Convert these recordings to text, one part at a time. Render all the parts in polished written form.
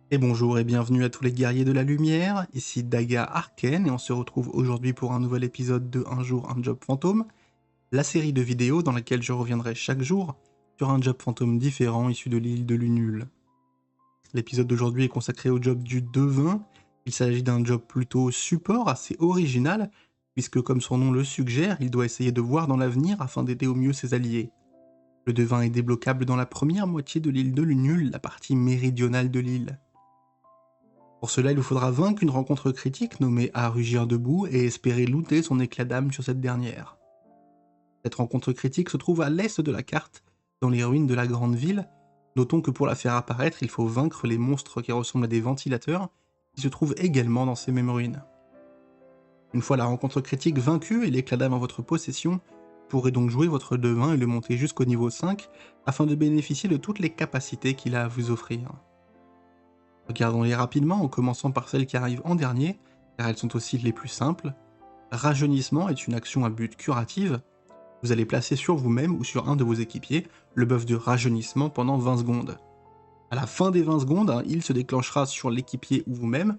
Et bonjour et bienvenue à tous les guerriers de la lumière, ici Daga Arken et on se retrouve aujourd'hui pour un nouvel épisode de Un jour un job fantôme, la série de vidéos dans laquelle je reviendrai chaque jour sur un job fantôme différent issu de l'île de Lunul. L'épisode d'aujourd'hui est consacré au job du devin. Il s'agit d'un job plutôt support assez original, puisque comme son nom le suggère, il doit essayer de voir dans l'avenir afin d'aider au mieux ses alliés. Le devin est débloquable dans la première moitié de l'île de Lunul, la partie méridionale de l'île. Pour cela, il vous faudra vaincre une rencontre critique nommée à rugir debout et espérer looter son éclat d'âme sur cette dernière. Cette rencontre critique se trouve à l'est de la carte, dans les ruines de la grande ville. Notons que pour la faire apparaître, il faut vaincre les monstres qui ressemblent à des ventilateurs, qui se trouvent également dans ces mêmes ruines. Une fois la rencontre critique vaincue et l'éclat d'âme en votre possession, vous pourrez donc jouer votre devin et le monter jusqu'au niveau 5, afin de bénéficier de toutes les capacités qu'il a à vous offrir. Regardons-les rapidement en commençant par celles qui arrivent en dernier, car elles sont aussi les plus simples. Rajeunissement est une action à but curatif. Vous allez placer sur vous-même ou sur un de vos équipiers le buff de rajeunissement pendant 20 secondes. À la fin des 20 secondes, un heal se déclenchera sur l'équipier ou vous-même.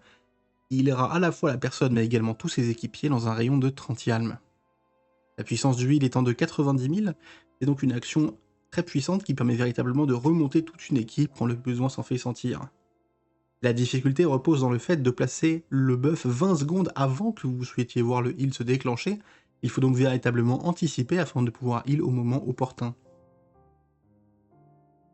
Il aidera à la fois la personne mais également tous ses équipiers dans un rayon de 30 yalms. La puissance du heal étant de 90 000, c'est donc une action très puissante qui permet véritablement de remonter toute une équipe quand le besoin s'en fait sentir. La difficulté repose dans le fait de placer le buff 20 secondes avant que vous souhaitiez voir le heal se déclencher. Il faut donc véritablement anticiper afin de pouvoir heal au moment opportun.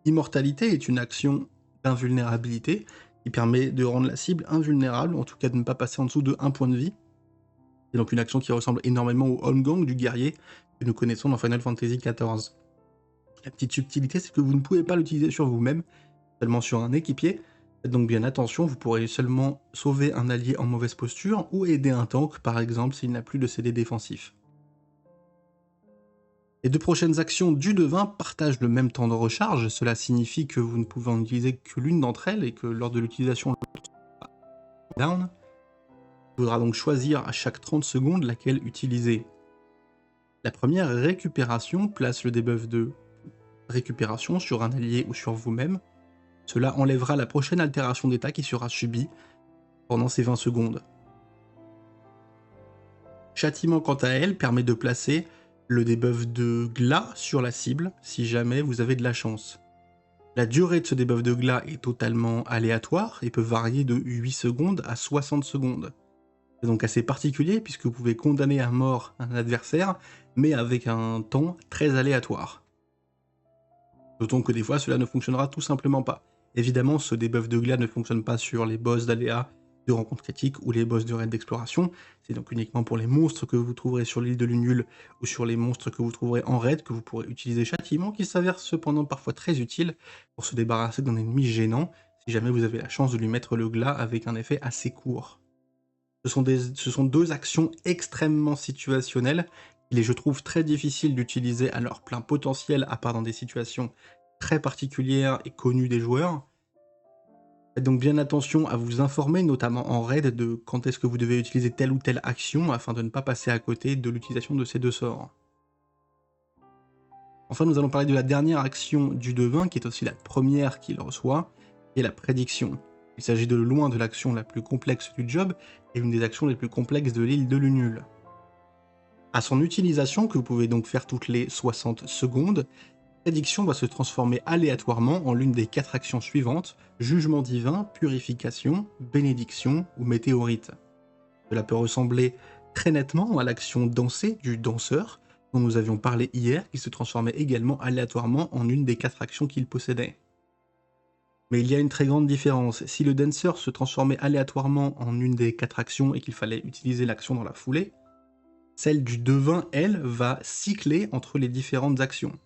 Immortalité est une action d'invulnérabilité qui permet de rendre la cible invulnérable, en tout cas de ne pas passer en dessous de 1 point de vie. C'est donc une action qui ressemble énormément au Holmgang du guerrier que nous connaissons dans Final Fantasy XIV. La petite subtilité, c'est que vous ne pouvez pas l'utiliser sur vous-même, seulement sur un équipier. Faites donc bien attention, vous pourrez seulement sauver un allié en mauvaise posture ou aider un tank, par exemple, s'il n'a plus de CD défensif. Les deux prochaines actions du devin partagent le même temps de recharge, cela signifie que vous ne pouvez en utiliser que l'une d'entre elles et que lors de l'utilisation l'autre sera down. Il faudra donc choisir à chaque 30 secondes laquelle utiliser. La première récupération place le debuff de récupération sur un allié ou sur vous-même. Cela enlèvera la prochaine altération d'état qui sera subie pendant ces 20 secondes. Châtiment quant à elle permet de placer le debuff de glas sur la cible si jamais vous avez de la chance. La durée de ce debuff de glas est totalement aléatoire et peut varier de 8 secondes à 60 secondes. C'est donc assez particulier puisque vous pouvez condamner à mort un adversaire, mais avec un temps très aléatoire. Notons que des fois cela ne fonctionnera tout simplement pas. Évidemment, ce debuff de glas ne fonctionne pas sur les boss d'aléa de rencontre critique ou les boss de raid d'exploration, c'est donc uniquement pour les monstres que vous trouverez sur l'île de Lunul ou sur les monstres que vous trouverez en raid que vous pourrez utiliser châtiment, qui s'avère cependant parfois très utile pour se débarrasser d'un ennemi gênant, si jamais vous avez la chance de lui mettre le glas avec un effet assez court. Ce sont deux actions extrêmement situationnelles, qu'il est je trouve très difficile d'utiliser à leur plein potentiel, à part dans des situations très particulières et connues des joueurs. Faites donc bien attention à vous informer, notamment en raid, de quand est-ce que vous devez utiliser telle ou telle action, afin de ne pas passer à côté de l'utilisation de ces deux sorts. Enfin, nous allons parler de la dernière action du devin, qui est aussi la première qu'il reçoit, qui est la prédiction. Il s'agit de loin de l'action la plus complexe du job, et une des actions les plus complexes de l'île de Lunul. À son utilisation, que vous pouvez donc faire toutes les 60 secondes, prédiction va se transformer aléatoirement en l'une des 4 actions suivantes: jugement divin, purification, bénédiction ou météorite. Cela peut ressembler très nettement à l'action danser du danseur, dont nous avions parlé hier, qui se transformait également aléatoirement en une des 4 actions qu'il possédait. Mais il y a une très grande différence. Si le dancer se transformait aléatoirement en une des 4 actions et qu'il fallait utiliser l'action dans la foulée, celle du devin, elle, va cycler entre les différentes actions.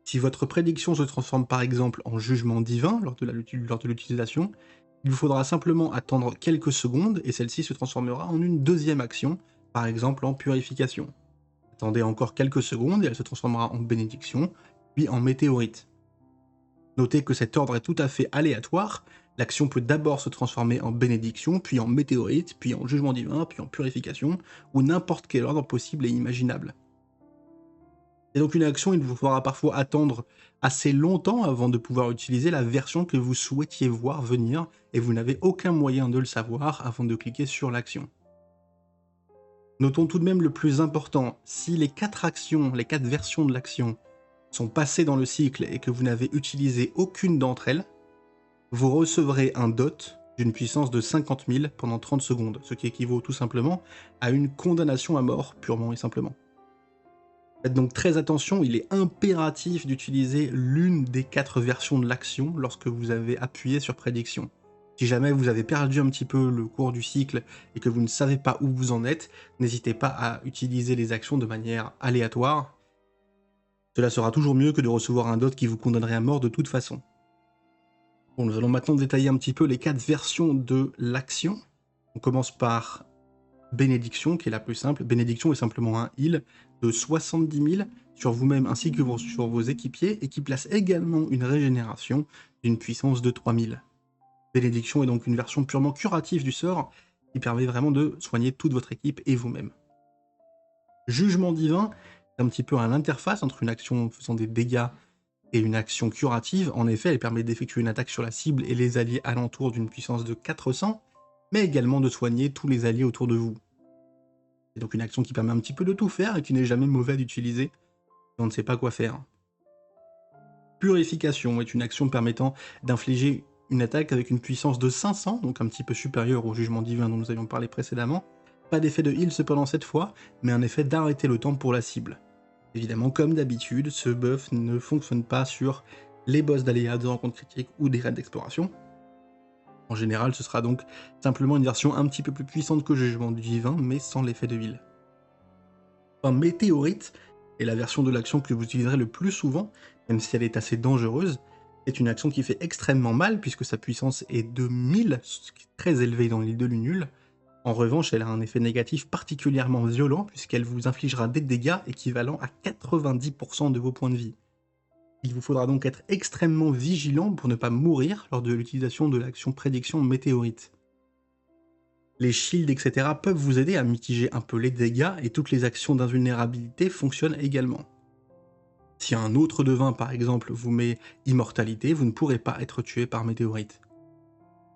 Si votre prédiction se transforme par exemple en jugement divin lors de l'utilisation, il vous faudra simplement attendre quelques secondes et celle-ci se transformera en une deuxième action, par exemple en purification. Attendez encore quelques secondes et elle se transformera en bénédiction, puis en météorite. Notez que cet ordre est tout à fait aléatoire, l'action peut d'abord se transformer en bénédiction, puis en météorite, puis en jugement divin, puis en purification, ou n'importe quel ordre possible et imaginable. Et donc une action, il vous faudra parfois attendre assez longtemps avant de pouvoir utiliser la version que vous souhaitiez voir venir, et vous n'avez aucun moyen de le savoir avant de cliquer sur l'action. Notons tout de même le plus important, si les 4 actions, les 4 versions de l'action sont passées dans le cycle et que vous n'avez utilisé aucune d'entre elles, vous recevrez un dot d'une puissance de 50 000 pendant 30 secondes, ce qui équivaut tout simplement à une condamnation à mort, purement et simplement. Faites donc très attention, il est impératif d'utiliser l'une des 4 versions de l'action lorsque vous avez appuyé sur prédiction. Si jamais vous avez perdu un petit peu le cours du cycle et que vous ne savez pas où vous en êtes, n'hésitez pas à utiliser les actions de manière aléatoire. Cela sera toujours mieux que de recevoir un dot qui vous condamnerait à mort de toute façon. Bon, nous allons maintenant détailler un petit peu les 4 versions de l'action. On commence par Bénédiction, qui est la plus simple. Bénédiction est simplement un heal de 70 000 sur vous-même ainsi que sur vos équipiers, et qui place également une régénération d'une puissance de 3000. Bénédiction est donc une version purement curative du sort, qui permet vraiment de soigner toute votre équipe et vous-même. Jugement divin, c'est un petit peu à l'interface entre une action faisant des dégâts et une action curative. En effet, elle permet d'effectuer une attaque sur la cible et les alliés alentour d'une puissance de 400, mais également de soigner tous les alliés autour de vous. C'est donc une action qui permet un petit peu de tout faire et qui n'est jamais mauvais d'utiliser si on ne sait pas quoi faire. Purification est une action permettant d'infliger une attaque avec une puissance de 500, donc un petit peu supérieure au jugement divin dont nous avions parlé précédemment. Pas d'effet de heal cependant cette fois, mais un effet d'arrêter le temps pour la cible. Évidemment, comme d'habitude, ce buff ne fonctionne pas sur les boss d'aléas, de rencontres critiques ou des raids d'exploration. En général, ce sera donc simplement une version un petit peu plus puissante que Jugement divin, mais sans l'effet de heal. Enfin, Météorite est la version de l'action que vous utiliserez le plus souvent, même si elle est assez dangereuse. C'est une action qui fait extrêmement mal, puisque sa puissance est de 1000, ce qui est très élevé dans l'île de Lunul. En revanche, elle a un effet négatif particulièrement violent, puisqu'elle vous infligera des dégâts équivalents à 90% de vos points de vie. Il vous faudra donc être extrêmement vigilant pour ne pas mourir lors de l'utilisation de l'action Prédiction Météorite. Les shields, etc. peuvent vous aider à mitiger un peu les dégâts, et toutes les actions d'invulnérabilité fonctionnent également. Si un autre devin, par exemple, vous met Immortalité, vous ne pourrez pas être tué par Météorite.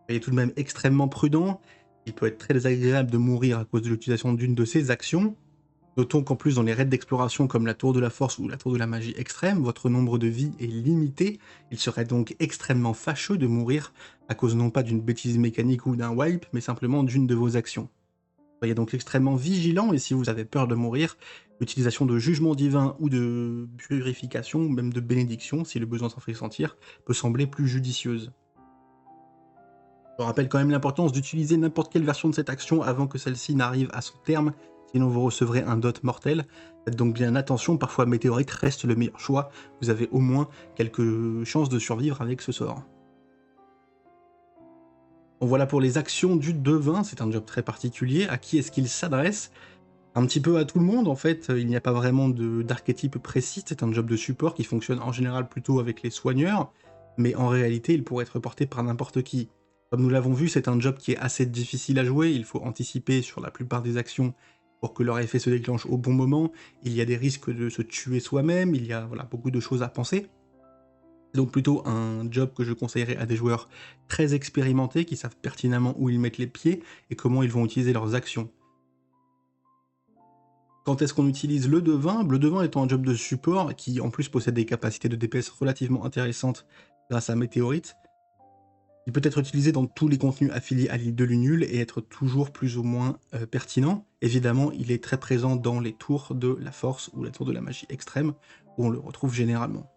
Soyez tout de même extrêmement prudent, il peut être très désagréable de mourir à cause de l'utilisation d'une de ces actions. Notons qu'en plus dans les raids d'exploration comme la Tour de la Force ou la Tour de la Magie extrême, votre nombre de vies est limité, il serait donc extrêmement fâcheux de mourir à cause non pas d'une bêtise mécanique ou d'un wipe, mais simplement d'une de vos actions. Soyez donc extrêmement vigilant, et si vous avez peur de mourir, l'utilisation de Jugement divin ou de Purification, ou même de Bénédiction, si le besoin s'en fait sentir, peut sembler plus judicieuse. Je rappelle quand même l'importance d'utiliser n'importe quelle version de cette action avant que celle-ci n'arrive à son terme, sinon vous recevrez un dot mortel. Faites donc bien attention, parfois Météorite reste le meilleur choix, vous avez au moins quelques chances de survivre avec ce sort. Bon, voilà pour les actions du devin, c'est un job très particulier. À qui est-ce qu'il s'adresse? Un petit peu à tout le monde en fait, il n'y a pas vraiment d'archétype précis, c'est un job de support qui fonctionne en général plutôt avec les soigneurs, mais en réalité il pourrait être porté par n'importe qui. Comme nous l'avons vu, c'est un job qui est assez difficile à jouer, il faut anticiper sur la plupart des actions pour que leur effet se déclenche au bon moment, il y a des risques de se tuer soi-même, il y a beaucoup de choses à penser. C'est donc plutôt un job que je conseillerais à des joueurs très expérimentés qui savent pertinemment où ils mettent les pieds et comment ils vont utiliser leurs actions. Quand est-ce qu'on utilise le devin? Le devin étant un job de support qui en plus possède des capacités de DPS relativement intéressantes grâce à Météorite, il peut être utilisé dans tous les contenus affiliés à l'île de Lunul et être toujours plus ou moins pertinent. Évidemment, il est très présent dans les tours de la Force ou la tour de la Magie extrême, où on le retrouve généralement.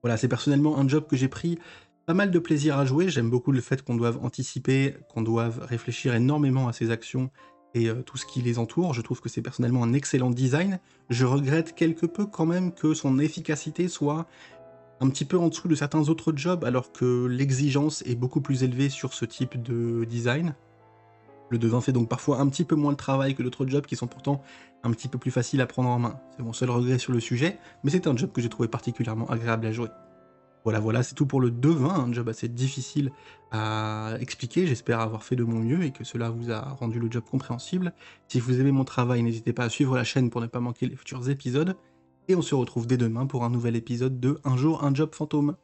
Voilà, c'est personnellement un job que j'ai pris pas mal de plaisir à jouer. J'aime beaucoup le fait qu'on doive anticiper, qu'on doive réfléchir énormément à ses actions et tout ce qui les entoure. Je trouve que c'est personnellement un excellent design. Je regrette quelque peu quand même que son efficacité soit un petit peu en dessous de certains autres jobs, alors que l'exigence est beaucoup plus élevée sur ce type de design. Le devin fait donc parfois un petit peu moins de travail que d'autres jobs qui sont pourtant un petit peu plus faciles à prendre en main. C'est mon seul regret sur le sujet, mais c'est un job que j'ai trouvé particulièrement agréable à jouer. Voilà, voilà, c'est tout pour le devin, un job assez difficile à expliquer. J'espère avoir fait de mon mieux et que cela vous a rendu le job compréhensible. Si vous aimez mon travail, n'hésitez pas à suivre la chaîne pour ne pas manquer les futurs épisodes. Et on se retrouve dès demain pour un nouvel épisode de Un jour, un job fantôme.